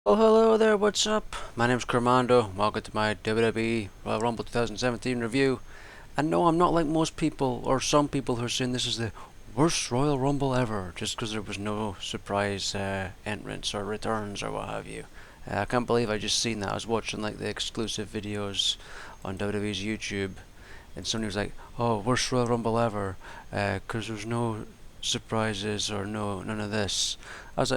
Well, hello there, what's up? My name's Cormando. Welcome to my WWE Royal Rumble 2017 review. And no, I'm not like most people, or some people who are saying this is the worst Royal Rumble ever, just because there was no surprise entrants or returns or what have you. I can't believe I just seen that. I was watching like the exclusive videos on WWE's YouTube, and somebody was like, "Oh, worst Royal Rumble ever," because there's no surprises or none of this. I was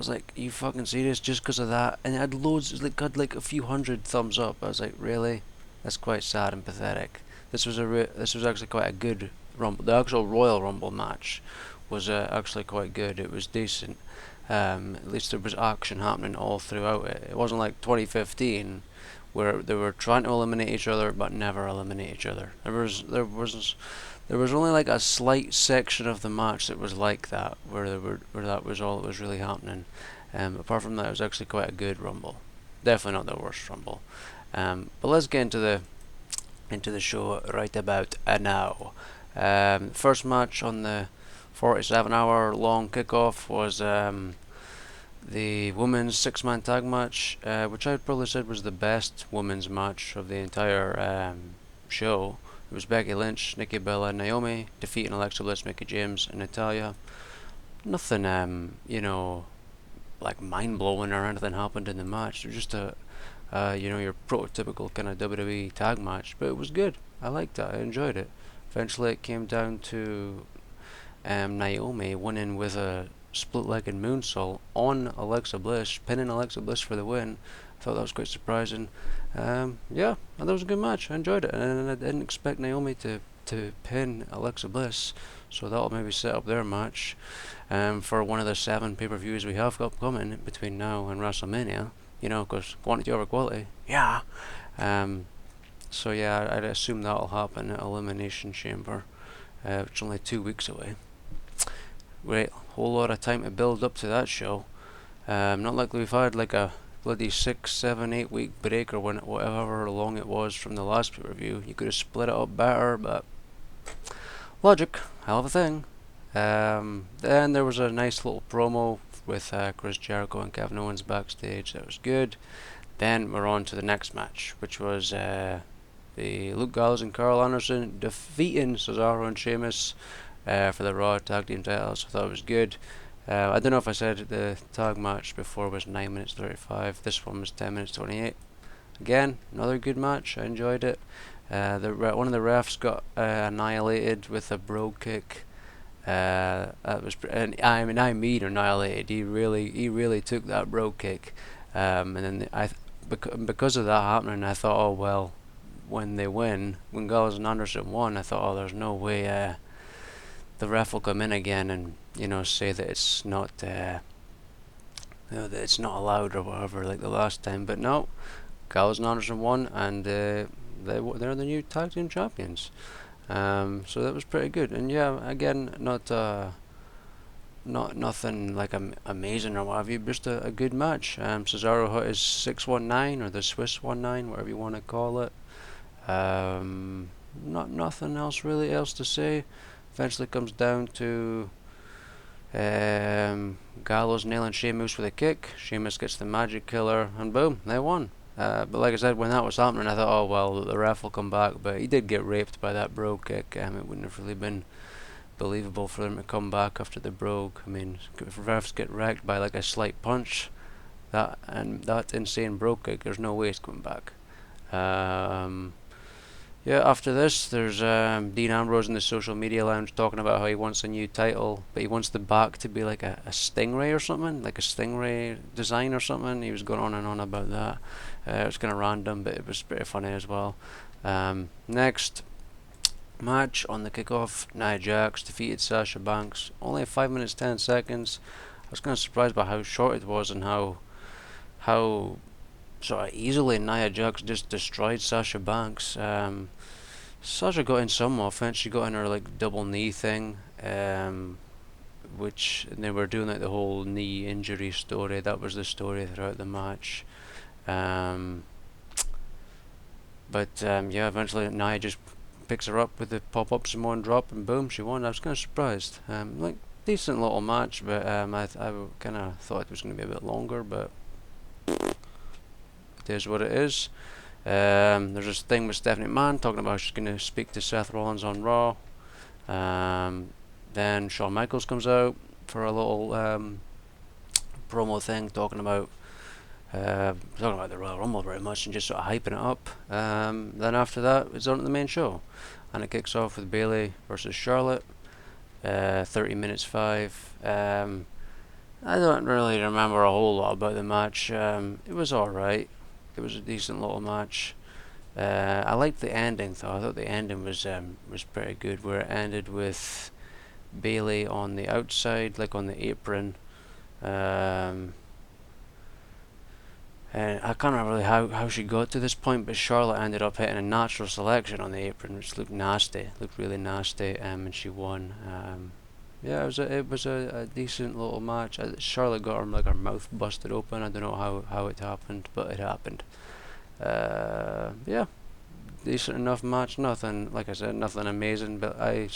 like, "Are you fucking serious?" Just because of that, and it had loads, like got like a few hundred thumbs up. I was like, "Really? That's quite sad and pathetic." This was actually quite a good Rumble. The actual Royal Rumble match was actually quite good. It was decent. At least there was action happening all throughout it. It wasn't like 2015 where they were trying to eliminate each other but never eliminate each other. There was only like a slight section of the match that was like that, where that was all that was really happening. Apart from that, it was actually quite a good Rumble. Definitely not the worst Rumble. But let's get into the show right about now. First match on the 47-hour long kickoff was the women's six-man tag match, which I probably said was the best women's match of the entire show. It was Becky Lynch, Nikki Bella, and Naomi defeating Alexa Bliss, Mickie James, and Natalia. Nothing, like mind-blowing or anything happened in the match. It was just your prototypical kind of WWE tag match, but it was good. I liked it. I enjoyed it. Eventually, it came down to Naomi winning with a split-legged moonsault on Alexa Bliss, pinning Alexa Bliss for the win. I thought that was quite surprising. Yeah, and that was a good match. I enjoyed it, and I didn't expect Naomi to pin Alexa Bliss, so that'll maybe set up their match for one of the 7 pay-per-views we have upcoming between now and WrestleMania. You know, because quantity over quality. Yeah. Um, so yeah, I'd assume that'll happen at Elimination Chamber, which is only 2 weeks away. Great, whole lot of time to build up to that show. Not like we've had like a bloody 6, 7, 8 week break or whatever long it was from the last pay-per-view. You could have split it up better, but logic, hell of a thing. Then there was a nice little promo with Chris Jericho and Kevin Owens backstage. That was good. Then we're on to the next match, which was the Luke Gallows and Carl Anderson defeating Cesaro and Sheamus for the Raw Tag Team titles. I thought it was good. I don't know if I said the tag match before was 9 minutes 35. This one was 10 minutes 28. Again, another good match. I enjoyed it. One of the refs got annihilated with a brogue kick. That was, and I mean annihilated. He really took that brogue kick. And then because of that happening, I thought, oh well, when when Gallows and Anderson won, I thought, oh, there's no way the ref will come in again and say that it's not that it's not allowed or whatever like the last time. But no, Gallows and Anderson won, and they're the new tag team champions. So that was pretty good. And yeah, again, not nothing like amazing or what have you, just a good match. Cesaro hit his 619 or the Swiss 19, whatever you want to call it. Not nothing else really else to say. Eventually comes down to Gallows nailing Sheamus with a kick. Sheamus gets the magic killer, and boom, they won. But like I said, when that was happening, I thought, oh well, the ref will come back. But he did get raped by that brogue kick. It wouldn't have really been believable for him to come back after the brogue. I mean, if refs get wrecked by like a slight punch, that insane brogue kick, there's no way he's coming back. Yeah, after this, there's Dean Ambrose in the social media lounge talking about how he wants a new title, but he wants the back to be like a stingray or something, like a stingray design or something. He was going on and on about that. It was kind of random, but it was pretty funny as well. Next match on the kickoff, Nia Jax defeated Sasha Banks. Only 5 minutes 10 seconds. I was kind of surprised by how short it was and how sort of easily Nia Jax just destroyed Sasha Banks. Sasha got in some offense. She got in her like double knee thing, which they were doing like the whole knee injury story. That was the story throughout the match. Yeah, eventually Nia just picks her up with the pop-up Samoan drop, and boom, she won. I was kind of surprised. Like decent little match, but I kind of thought it was going to be a bit longer, but It is what it is. There's this thing with Stephanie McMahon talking about she's going to speak to Seth Rollins on Raw. Then Shawn Michaels comes out for a little promo thing talking about the Royal Rumble very much and just sort of hyping it up. Then after that, it's on to the main show, and it kicks off with Bayley versus Charlotte. 30 minutes 5. I don't really remember a whole lot about the match. It was alright. It was a decent little match. I liked the ending though. I thought the ending was pretty good, where it ended with Bayley on the outside, like on the apron. And I can't remember really how she got to this point, but Charlotte ended up hitting a natural selection on the apron, which looked nasty, looked really nasty, and she won. Yeah, it was a decent little match. Charlotte got her mouth busted open. I don't know how it happened, but it happened. Yeah, decent enough match. Nothing, like I said, nothing amazing, but I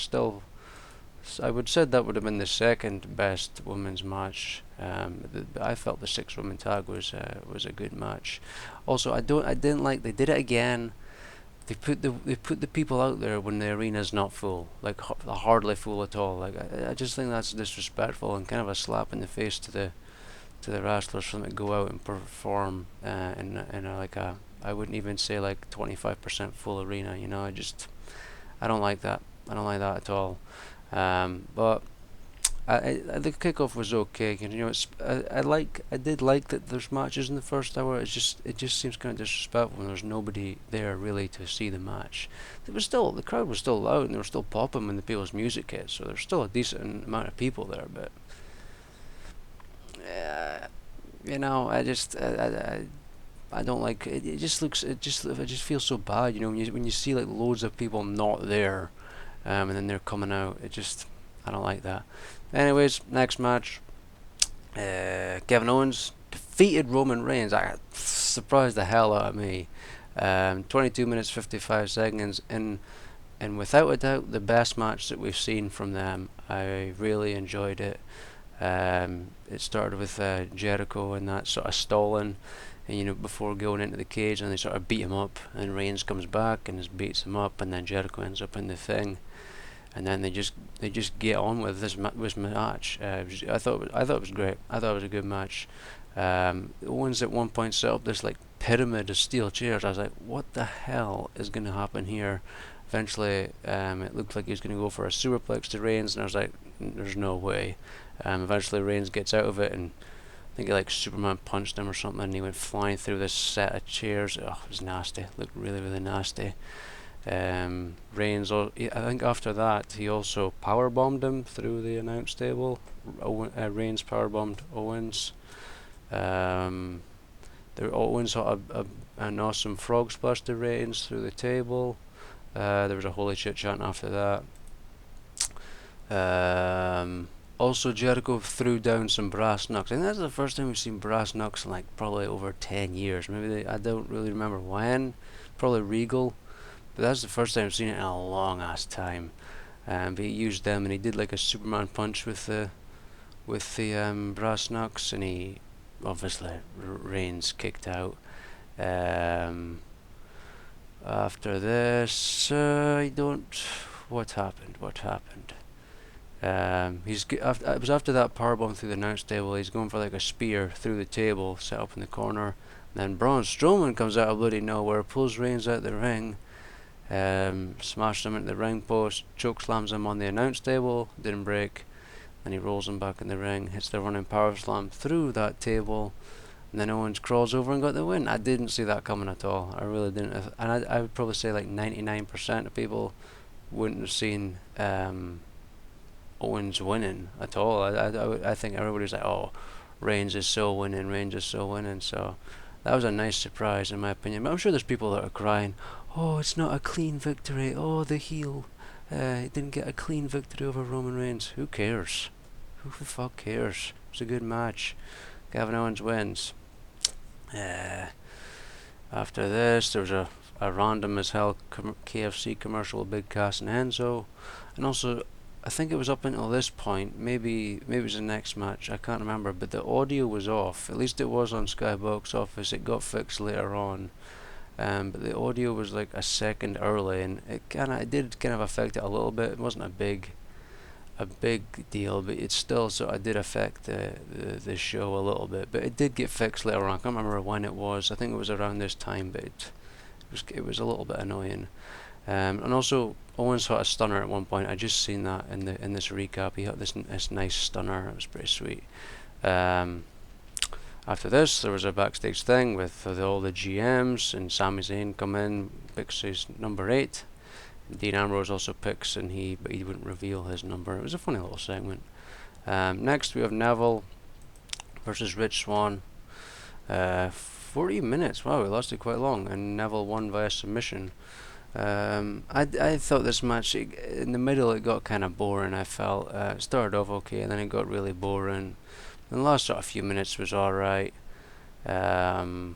would say that would have been the second best women's match. I felt the 6-woman tag was a good match. Also, I didn't like they did it again. They put the people out there when the arena's not full, like hardly full at all. Like I just think that's disrespectful and kind of a slap in the face to the wrestlers for them to go out and perform in a I wouldn't even say like 25% full arena. You know, I don't like that. I don't like that at all. But the kickoff was okay. You know, I did like that there's matches in the first hour. It just seems kind of disrespectful when there's nobody there really to see the match. The crowd was still loud and they were still popping when the people's music hit, so there's still a decent amount of people there. But you know, I don't like it. It just feels so bad. You know, when you see like loads of people not there. And then they're coming out. I don't like that. Anyways, next match. Kevin Owens defeated Roman Reigns. I surprised the hell out of me. 22 minutes 55 seconds, and without a doubt the best match that we've seen from them. I really enjoyed it. It started with Jericho and that sort of stalling, and you know, before going into the cage, and they sort of beat him up, and Reigns comes back and just beats him up, and then Jericho ends up in the thing. And then they just get on with this match. I thought it was great. I thought it was a good match. Owens at one point set up this like pyramid of steel chairs. I was like, what the hell is going to happen here? Eventually, it looked like he was going to go for a superplex to Reigns, and I was like, there's no way. Eventually, Reigns gets out of it, and I think like Superman punched him or something, and he went flying through this set of chairs. Oh, it was nasty. It looked really, really nasty. Reigns, I think after that he also powerbombed him through the announce table. Reigns powerbombed Owens. Owens had an awesome frog splash to Reigns through the table. There was a holy shit chant after that. Also, Jericho threw down some brass knucks. I think that's the first time we've seen brass knucks in like probably over 10 years. Maybe I don't really remember when. Probably Regal. But that's the first time I've seen it in a long ass time. But he used them, and he did like a Superman punch with the brass knucks, and he obviously Reigns kicked out. After this, I don't. What happened? It was after that powerbomb through the announce table. He's going for like a spear through the table, set up in the corner. And then Braun Strowman comes out of bloody nowhere, pulls Reigns out the ring. Smashed him into the ring post, choke slams him on the announce table, didn't break, then he rolls him back in the ring, hits the running power slam through that table, and then Owens crawls over and got the win. I didn't see that coming at all. I really didn't. And I would probably say like 99% of people wouldn't have seen Owens winning at all. I think everybody's like, oh, Reigns is so winning, so that was a nice surprise in my opinion. But I'm sure there's people that are crying, oh, it's not a clean victory. Oh, the heel didn't get a clean victory over Roman Reigns. Who cares? Who the fuck cares? It's a good match. Kevin Owens wins. After this, there was a random as hell KFC commercial with Big Cass and Enzo. And also, I think it was up until this point. Maybe it was the next match. I can't remember. But the audio was off. At least it was on Sky Box Office. It got fixed later on. But the audio was like a second early, and it did kind of affect it a little bit. It wasn't a big deal, but it still sort of did affect the show a little bit. But it did get fixed later on. I can't remember when it was. I think it was around this time, but it was a little bit annoying. And also, Owens hit a stunner at one point. I just seen that in this recap. He hit this nice stunner. It was pretty sweet. Um, After this, there was a backstage thing with all the GMs, and Sami Zayn come in, picks his number 8. Dean Ambrose also picks, but he wouldn't reveal his number. It was a funny little segment. Next, we have Neville versus Rich Swann. 40 minutes. Wow, we lasted quite long, and Neville won via submission. I thought this match, in the middle, it got kind of boring. I felt it started off okay, and then it got really boring. And the last sort of few minutes was alright. There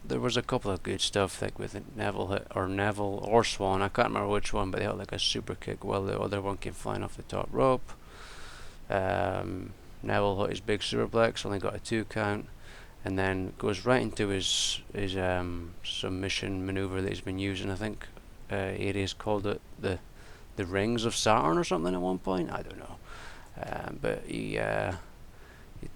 was a couple of good stuff, like with Neville or Swan. I can't remember which one, but they had like a super kick while the other one came flying off the top rope. Neville hit his big superplex, only got a 2 count, and then goes right into his submission maneuver that he's been using. I think Aries called it the Rings of Saturn or something at one point. I don't know, but he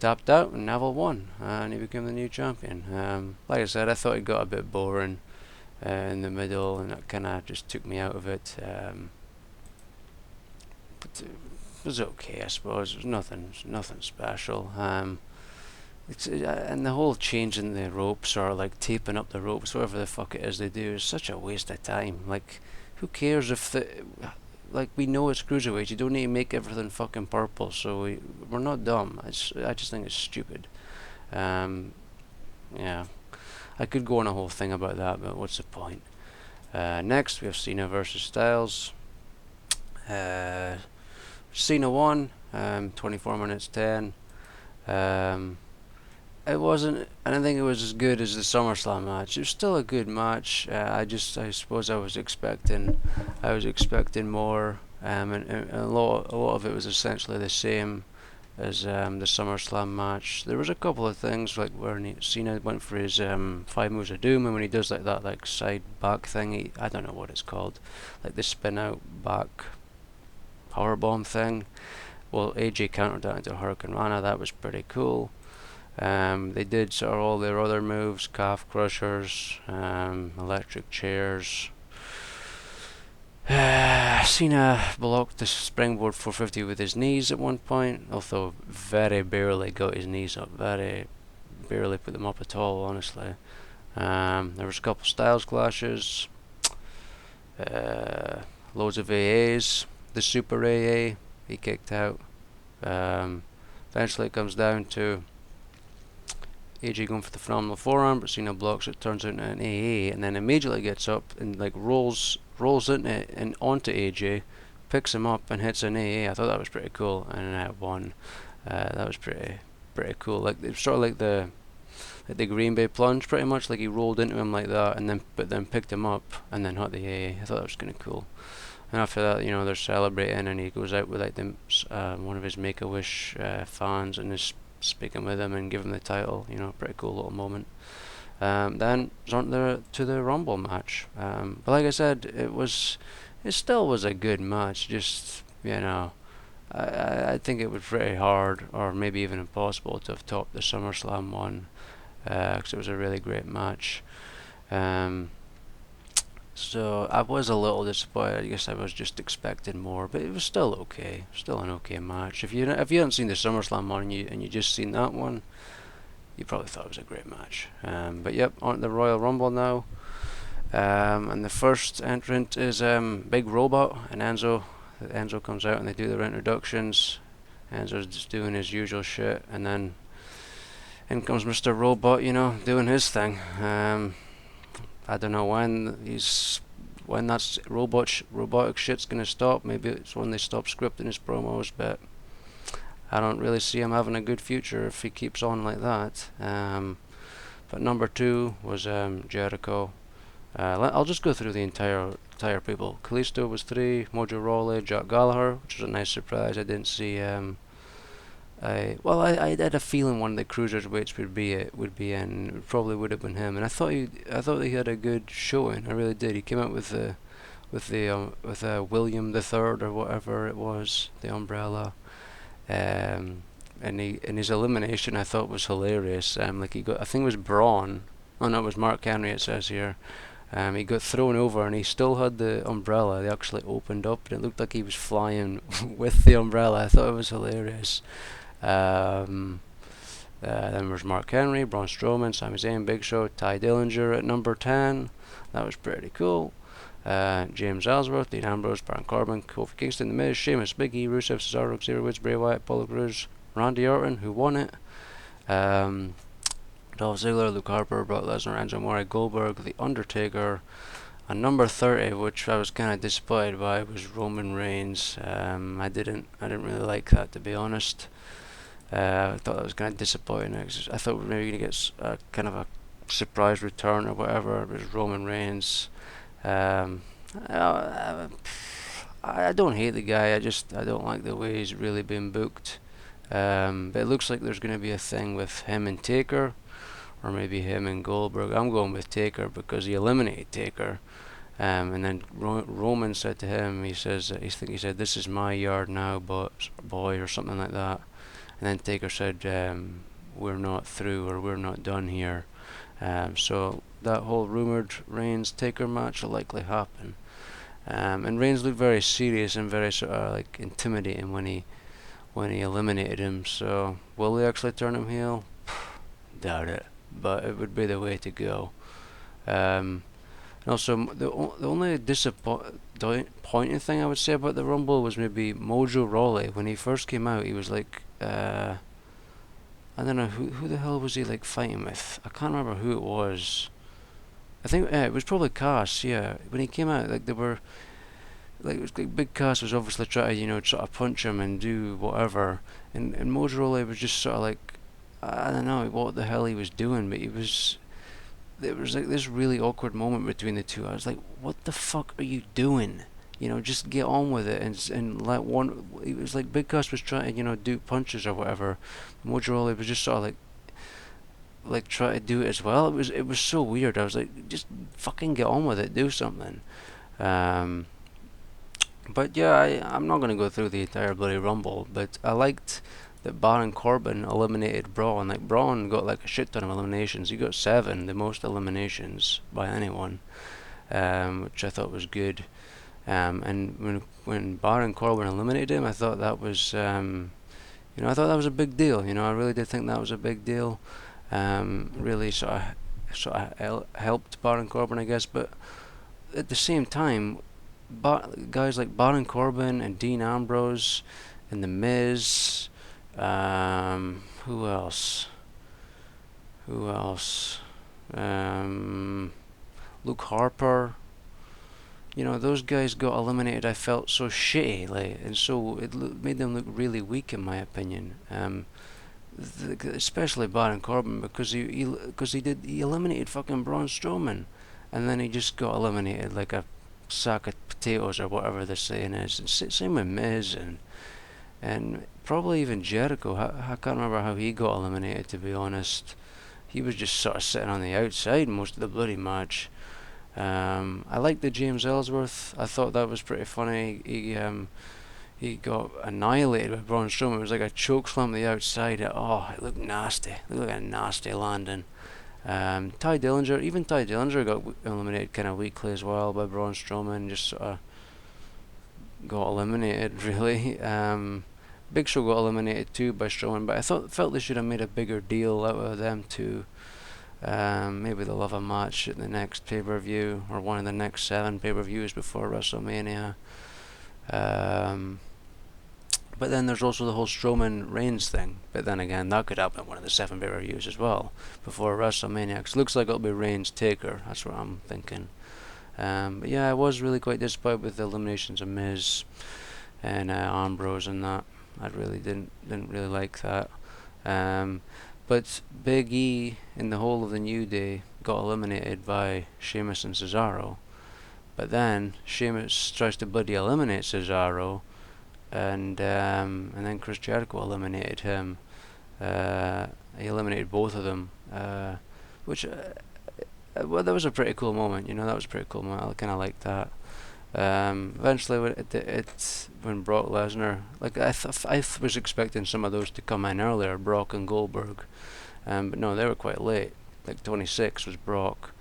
tapped out and Neville won, and he became the new champion. Like I said, I thought it got a bit boring in the middle, and that kind of just took me out of it. But it was okay, I suppose. It was nothing special. And the whole changing the ropes, or like taping up the ropes, whatever the fuck it is they do, is such a waste of time. Like, who cares if like, we know it's cruiserweight. You don't need to make everything fucking purple. So we're not dumb. I just think it's stupid. Yeah, I could go on a whole thing about that, but what's the point? Next, we have Cena versus Styles. Cena won. 24 minutes 10. It wasn't. I don't think it was as good as the SummerSlam match. It was still a good match. I suppose I was expecting more. And a lot of it was essentially the same as the SummerSlam match. There was a couple of things like where Cena went for his 5 moves of doom, and when he does that like side back thing, I don't know what it's called, like the spin out back powerbomb thing. Well, AJ countered that into Hurricane Rana. That was pretty cool. They did sort of all their other moves, calf crushers, electric chairs. Cena blocked the springboard 450 with his knees at one point, although very barely got his knees up, very barely put them up at all, honestly. There was a couple Styles clashes, loads of AAs, the Super AA, he kicked out. Eventually it comes down to AJ going for the phenomenal forearm, but Cena blocks it, turns into an AA, and then immediately gets up and like rolls into it and onto AJ, picks him up and hits an AA. I thought that was pretty cool, and then won. That was pretty cool. Like, it's sort of like the Green Bay plunge, pretty much. Like, he rolled into him like that, and then picked him up and then hit the AA. I thought that was kind of cool. And after that, they're celebrating, and he goes out with like one of his Make-A-Wish fans, and is speaking with him and give him the title. Pretty cool little moment. Then it's on to the Rumble match. But like I said, it still was a good match. Just I think it was pretty hard, or maybe even impossible, to have topped the SummerSlam one, because it was a really great match. So I was a little disappointed. I guess I was just expecting more, but it was still okay. Still an okay match. If you hadn't seen the SummerSlam one and you just seen that one, you probably thought it was a great match. But yep, on to the Royal Rumble now. And the first entrant is Big Robot and Enzo. Enzo comes out and they do their introductions. Enzo's just doing his usual shit, and then in comes Mr. Robot, doing his thing. I don't know when that's robotic shit's gonna stop. Maybe it's when they stop scripting his promos, but I don't really see him having a good future if he keeps on like that. But number 2 was Jericho. I'll just go through the entire people. Kalisto was 3, Mojo Rawley, Jack Gallagher, which was a nice surprise. I didn't see. I had a feeling one of the cruiserweights would be in. It probably would have been him, and I thought he had a good showing. I really did. He came out with William the Third or whatever it was, the umbrella. And his elimination I thought was hilarious. Like he got, I think it was Braun. Oh no, it was Mark Henry. It says here. He got thrown over and he still had the umbrella. They actually opened up and it looked like he was flying with the umbrella. I thought it was hilarious. Um, then there's Mark Henry, Braun Strowman, Sami Zayn, Big Show, Ty Dillinger at number 10. That was pretty cool. James Ellsworth, Dean Ambrose, Baron Corbin, Kofi Kingston, The Miz, Sheamus, Big E, Rusev, Cesaro, Xavier Woods, Bray Wyatt, Apollo Crews, Randy Orton, who won it. Dolph Ziggler, Luke Harper, Brock Lesnar, Enzo Amore, Goldberg, The Undertaker, and number 30, which I was kind of disappointed by, was Roman Reigns. I didn't really like that, to be honest. I thought that was kind of disappointing. I thought we were maybe gonna get kind of a surprise return or whatever. It was Roman Reigns. Um, I don't hate the guy. I don't like the way he's really been booked. But it looks like there's going to be a thing with him and Taker, or maybe him and Goldberg. I'm going with Taker because he eliminated Taker. And then Roman said to him, he said, "This is my yard now, boy," or something like that. And then Taker said, "We're not through, or we're not done here." So that whole rumored Reigns Taker match will likely happen. And Reigns looked very serious and very sort of like intimidating when he eliminated him. So will they actually turn him heel? Doubt it, but it would be the way to go. And also, the only disappointing thing I would say about the Rumble was maybe Mojo Rawley. When he first came out, he was like, I don't know, who the hell was he like fighting with? I can't remember who it was. I think it was probably Cass. Yeah, when he came out, like they were, like it was like Big Cass was obviously trying to sort of punch him and do whatever, and Mojo Rawley was just sort of like, I don't know what the hell he was doing, but there was like this really awkward moment between the two. I was like, what the fuck are you doing? Just get on with it and let one. It was like Big Cass was trying to do punches or whatever. Mojo Rawley was just sort of like try to do it as well. It was so weird. I was like, just fucking get on with it, do something. But yeah, I'm not gonna go through the entire bloody Rumble, but I liked that Baron Corbin eliminated Braun. Like Braun got like a shit ton of eliminations. He got 7, the most eliminations by anyone, which I thought was good. And when Baron Corbin eliminated him, I thought that was I thought that was a big deal. I really did think that was a big deal. Really sort of helped Baron Corbin, I guess. But at the same time, guys like Baron Corbin and Dean Ambrose and The Miz, who else? Who else? Luke Harper. Those guys got eliminated. I felt so shitty, like, and so it made them look really weak, in my opinion. Especially Baron Corbin, because he eliminated fucking Braun Strowman, and then he just got eliminated like a sack of potatoes or whatever the saying is. And same with Miz and probably even Jericho. I can't remember how he got eliminated, to be honest. He was just sort of sitting on the outside most of the bloody match. I liked the James Ellsworth. I thought that was pretty funny. He got annihilated by Braun Strowman. It was like a choke slam on the outside. It looked nasty. It looked like a nasty landing. Ty Dillinger got eliminated kind of weakly as well by Braun Strowman. Just sort of got eliminated, really. Big Show got eliminated too by Strowman, but I felt they should have made a bigger deal out of them two. Maybe they'll have a match at the next pay-per-view, or one of the next 7 pay-per-views before WrestleMania. But then there's also the whole Strowman Reigns thing. But then again, that could happen at one of the 7 pay-per-views as well before WrestleMania. 'Cause it looks like it'll be Reigns Taker. That's what I'm thinking. But yeah, I was really quite disappointed with the eliminations of Miz and Ambrose and that. I really didn't really like that. But Big E in the whole of the New Day got eliminated by Sheamus and Cesaro. But then Sheamus tries to bloody eliminate Cesaro, and then Chris Jericho eliminated him. He eliminated both of them, which well, that was a pretty cool moment. That was a pretty cool moment. I kind of liked that. Eventually, when Brock Lesnar, like I was expecting some of those to come in earlier, Brock and Goldberg, but no, they were quite late. Like 26 was Brock,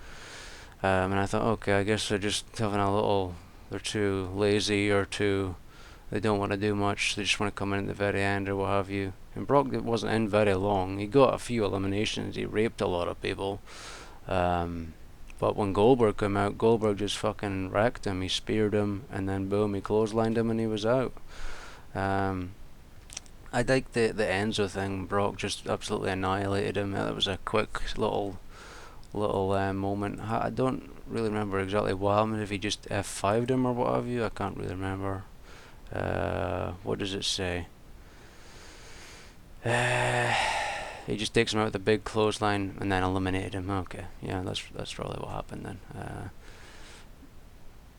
and I thought, okay, I guess they're just having a little, they're too lazy or they don't want to do much. They just want to come in at the very end or what have you. And Brock wasn't in very long. He got a few eliminations. He raped a lot of people. But when Goldberg came out, Goldberg just fucking wrecked him. He speared him, and then boom, he clotheslined him, and he was out. I liked the Enzo thing. Brock just absolutely annihilated him. That was a quick little moment. I don't really remember exactly what happened. If he just F5'd him or what have you, I can't really remember. What does it say? He just takes him out with a big clothesline and then eliminated him. Okay, yeah, that's probably what happened then.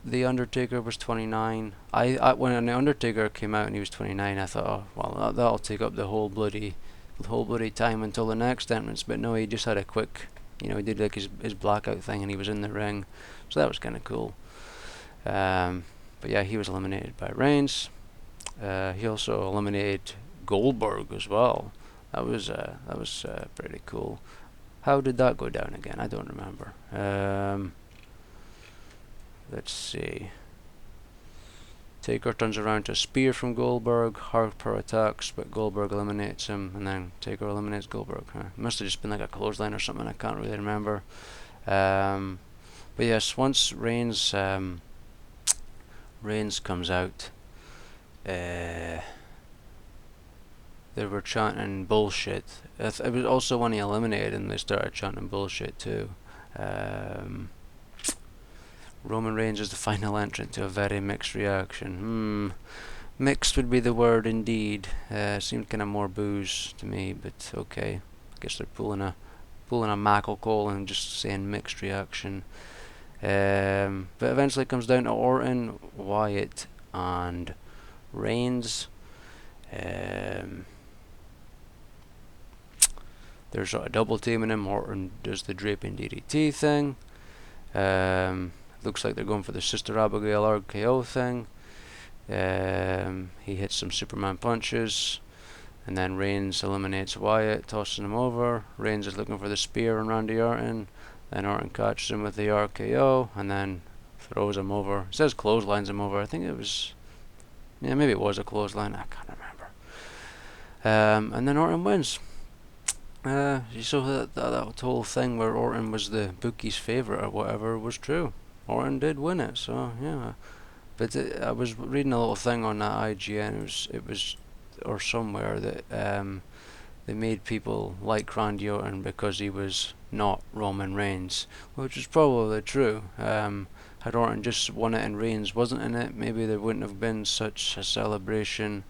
The Undertaker was 29. When the Undertaker came out and he was 29, I thought, oh well, that'll take up the whole bloody time until the next entrance. But no, he just had a quick, he did like his blackout thing and he was in the ring, so that was kind of cool. But yeah, he was eliminated by Reigns. He also eliminated Goldberg as well. That was pretty cool. How did that go down again? I don't remember. Let's see. Taker turns around to a spear from Goldberg. Harper attacks, but Goldberg eliminates him, and then Taker eliminates Goldberg. Must have just been like a clothesline or something. I can't really remember. But yes, once Reigns comes out, they were chanting bullshit. It was also when he eliminated him, they started chanting bullshit too. Roman Reigns is the final entrant to a very mixed reaction. Mixed would be the word indeed. Seemed kind of more booze to me, but okay. I guess they're pulling a Michael Cole and just saying mixed reaction. But eventually it comes down to Orton, Wyatt, and Reigns. There's a double teaming him. Orton does the draping DDT thing. Looks like they're going for the Sister Abigail RKO thing. He hits some Superman punches, and then Reigns eliminates Wyatt, tossing him over. Reigns is looking for the spear on Randy Orton. Then Orton catches him with the RKO, and then throws him over. It says clotheslines him over. I think it was, yeah, maybe it was a clothesline. I can't remember. And then Orton wins. So that whole thing where Orton was the bookie's favourite or whatever was true. Orton did win it, so yeah. But I was reading a little thing on that IGN. It was or somewhere that they made people like Randy Orton because he was not Roman Reigns, which is probably true. Had Orton just won it and Reigns wasn't in it, maybe there wouldn't have been such a celebration.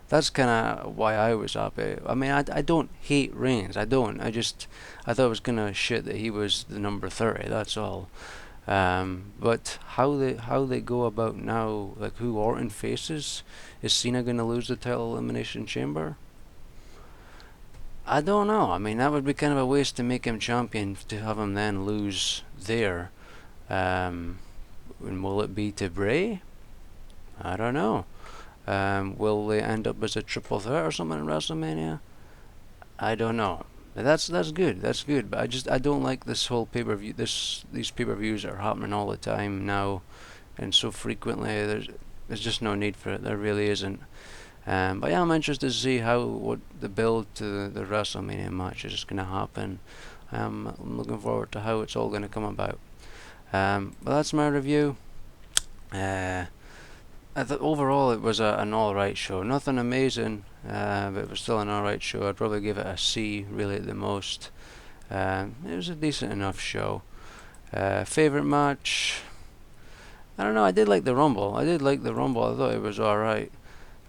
That's kind of why I was happy. I mean, I don't hate Reigns. I don't. I thought it was kind of shit that he was the number 30. That's all. But how they go about now, like who Orton faces, is Cena going to lose the title Elimination Chamber? I don't know. I mean, that would be kind of a waste to make him champion to have him then lose there. And will it be to Bray? I don't know. Will they end up as a triple threat or something in WrestleMania? I don't know. That's good. That's good. But I don't like this whole pay-per-view. These pay-per-views are happening all the time now, and so frequently. There's just no need for it. There really isn't. But yeah, I'm interested to see what the build to the WrestleMania match is going to happen. I'm looking forward to how it's all going to come about. But that's my review. I thought overall it was an alright show. Nothing amazing, but it was still an alright show. I'd probably give it a C, really, at the most. It was a decent enough show. Favourite match? I don't know, I did like the Rumble. I thought it was alright.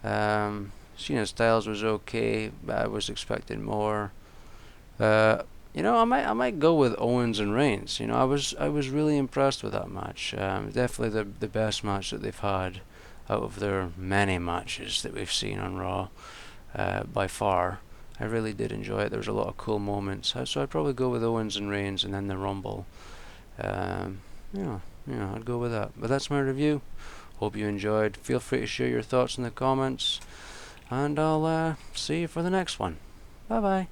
Cena Styles was okay, but I was expecting more. Uh, I might go with Owens and Reigns. I was really impressed with that match. Definitely the best match that they've had out of their many matches that we've seen on Raw, by far. I really did enjoy it. There was a lot of cool moments. So I'd probably go with Owens and Reigns, and then the Rumble. Um, yeah, I'd go with that. But that's my review. Hope you enjoyed. Feel free to share your thoughts in the comments, and I'll see you for the next one. Bye bye.